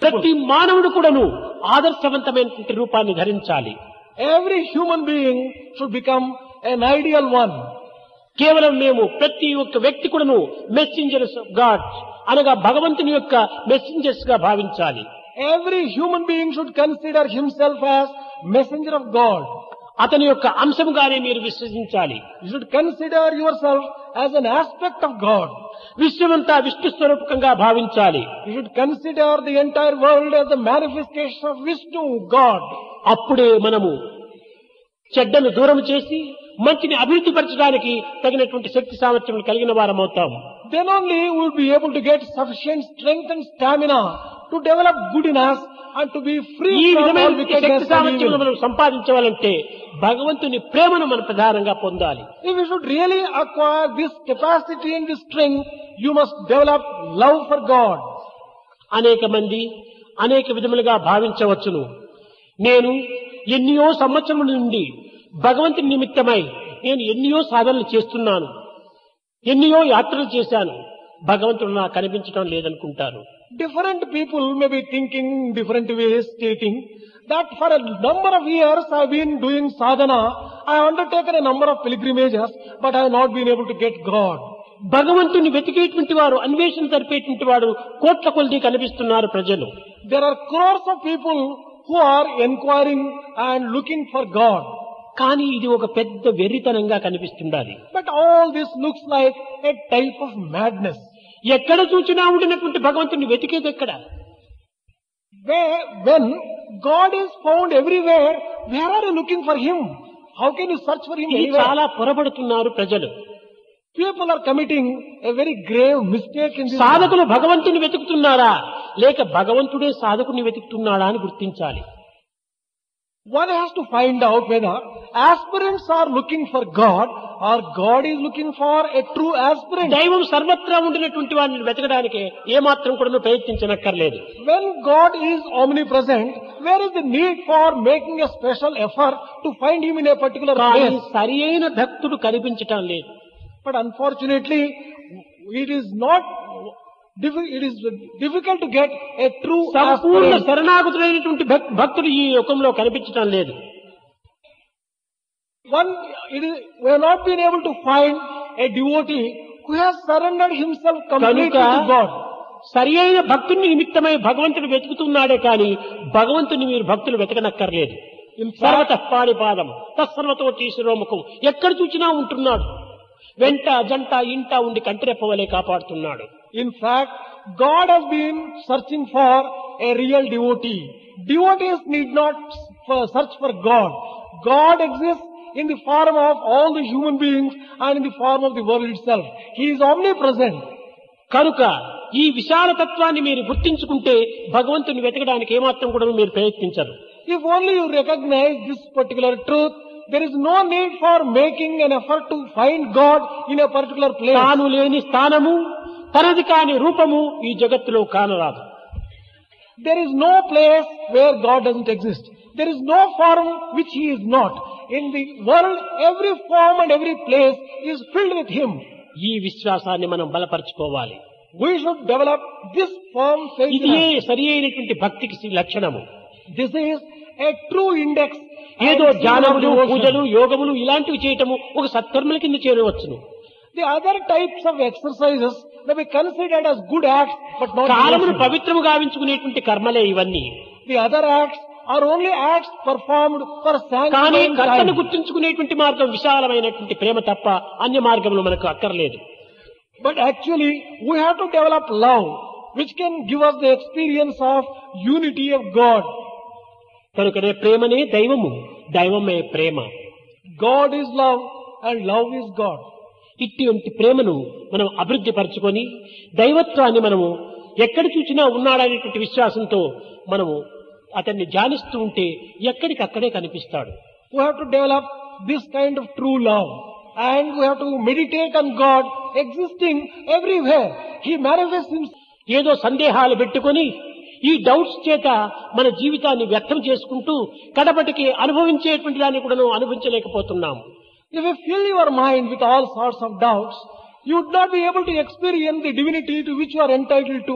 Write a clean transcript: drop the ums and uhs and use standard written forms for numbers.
ప్రతి మానవుడు కూడాను ఆదర్శవంతమైనటువంటి రూపాన్ని ధరించాలి. Every human being should become an ideal one. కేవలం మేము ప్రతి ఒక్క వ్యక్తి కూడాను మెసెంజర్స్ ఆఫ్ గాడ్ అనగా భగవంతుని యొక్క మెసెంజర్స్ గా భావించాలి. Every human being should consider himself as messenger of God. అతని యొక్క అంశముగానే మీరు విశ్వసించాలి. You should consider yourself as an aspect of God. విశ్వమంతా విష్ణు స్వరూపకంగా భావించాలి. You should consider the entire world as the manifestation of Vishnu, God. అప్పుడే మనము చెడ్డను దూరం చేసి మంచిని అభివృద్ధి పరచడానికి తగినటువంటి శక్తి సామర్థ్యం కలిగిన వారం అవుతాం. Then only we will be able to get sufficient strength and stamina to develop good in us and to be ఈ free from all విధమైన శక్తి wickedness and సామర్థ్యం evil. మనం సంపాదించవాలంటే భగవంతుని ప్రేమను మనం ప్రధానంగా పొందాలి. If you should really acquire this capacity and this strength, you must develop love for God. అనేక మంది అనేక విధములుగా భావించవచ్చును. నేను ఎన్నో సంవత్సరముల నుండి భగవంతుని నిమిత్తమై నేను ఎన్నో సాధనలు చేస్తున్నాను, ఎన్నో యాత్రలు చేశాను, భగవంతుడు నాకు కనిపించడం లేదనుకుంటారు. Different people may be thinking different ways, stating that for a number of years I have been doing sadhana, I have undertaken a number of pilgrimages, but I have not been able to get God. భగవంతుని వెతికేటువంటి వారు, అన్వేషణ జరిపేటువంటి వారు కోట్ల కొలది కనిపిస్తున్నారు ప్రజలు. There are crores of people who are inquiring and looking for God. కానీ ఇది ఒక పెద్ద వెర్రితనంగా కనిపిస్తుండాలి. But all this looks like a type of madness. ఎక్కడ చూచినా ఉండినటువంటి భగవంతుని వెతికేది ఎక్కడ? When God is found everywhere, where are you looking for Him? How can you search for Him ఇది anywhere? చాలా పొరబడుతున్నారు ప్రజలు. People are committing a very grave mistake in this. సాధకులు భగవంతుని వెతుకుతున్నారా లేక భగవంతుడే సాధకుని వెతుకుతున్నాడా అని గుర్తించాలి. One has to find out whether aspirants are looking for God or God is looking for a true aspirant. దైవం సర్వత్రా ఉండినటువంటి వారిని వెతకడానికి ఏమాత్రం కూడా ప్రయత్నించనక్కర్లేదు. When God is omnipresent, where is the need for making a special effort to find Him in a particular కానీ place? సరి అయిన భక్తుడు కనిపించటం లేదు. But unfortunately, it is difficult to get a true Sampoorna aspirant. శరణాగతులైనటువంటి భక్తుడు ఈ యుగంలో కనిపించటం లేదు. We have not been able to find a devotee who has surrendered himself completely కనుక to God. సరి అయిన భక్తుని నిమిత్తమై భగవంతుడు వెతుకుతున్నాడే కానీ భగవంతుని మీరు భక్తులు వెతకనక్కర్లేదు. సర్వత పాణిపాదం తత్సర్వతో శిరోముఖం ఎక్కడ చూచినా ఉంటున్నాడు. వెంట జంట ఇంట ఉండి కంటిరెప్పవలే కాపాడుతున్నాడు. In fact, God has been searching for a real devotee. Devotees need not search for God. God exists in the form of all the human beings and in the form of the world itself. He is omnipresent. కనుక ఈ విశాల తత్వాన్ని మీరు గుర్తించుకుంటే భగవంతుని వెతకడానికి ఏమాత్రం కూడా మీరు ప్రయత్నించరు. If only you recognize this particular truth, there is no need for making an effort to find God in a particular place. తాను లేని స్థానము తనది కాని రూపము ఈ జగత్తులో కానరాదు. There is no place where God doesn't exist. There is no form which He is not. In the world, every form and every place is filled with Him. ఈ విశ్వాసాన్ని మనం బలపరచుకోవాలి. We should develop this firm faith. ఇది సరి అయినటువంటి భక్తికి లక్షణము. This is a true index. ఏదో and seal of ధ్యానములు, devotion. పూజలు, యోగములు ఇలాంటివి చేయటము ఒక సత్కర్మల కింద చేరవచ్చును. The other types of exercises may be considered as good acts, but not కాలమును devotion. పవిత్రము గావించుకునేటువంటి కర్మలే ఇవన్నీ. The other acts are only acts performed for కానీ sanctifying కర్తను time. గుర్తించుకునేటువంటి మార్గం విశాలమైనటువంటి ప్రేమ తప్ప అన్య మార్గములు మనకు అక్కర్లేదు. But actually, we have to develop love, which can give us the experience of unity of God. కనుకనే ప్రేమనే దైవము, దైవమే ప్రేమ. God is love and love is God. ఇటువంటి ప్రేమను మనం అభివృద్ధి పరచుకొని దైవత్వాన్ని మనము ఎక్కడ చూసినా ఉన్నాడనేటువంటి విశ్వాసంతో మనము అతన్ని ధ్యానిస్తూ ఉంటే ఎక్కడికక్కడే కనిపిస్తాడు. We have to develop this kind of true love, and we have to meditate on God existing everywhere. He manifests Himself. ఏదో సందేహాలు పెట్టుకొని ఈ డౌట్స్ చేత మన జీవితాన్ని వ్యర్థం చేసుకుంటూ కడపటికి అనుభవించేటువంటి దాన్ని కూడా అనుభవించలేకపోతున్నాము. If you fill your mind with all sorts of doubts, you would not be able to experience the divinity to which you are entitled to.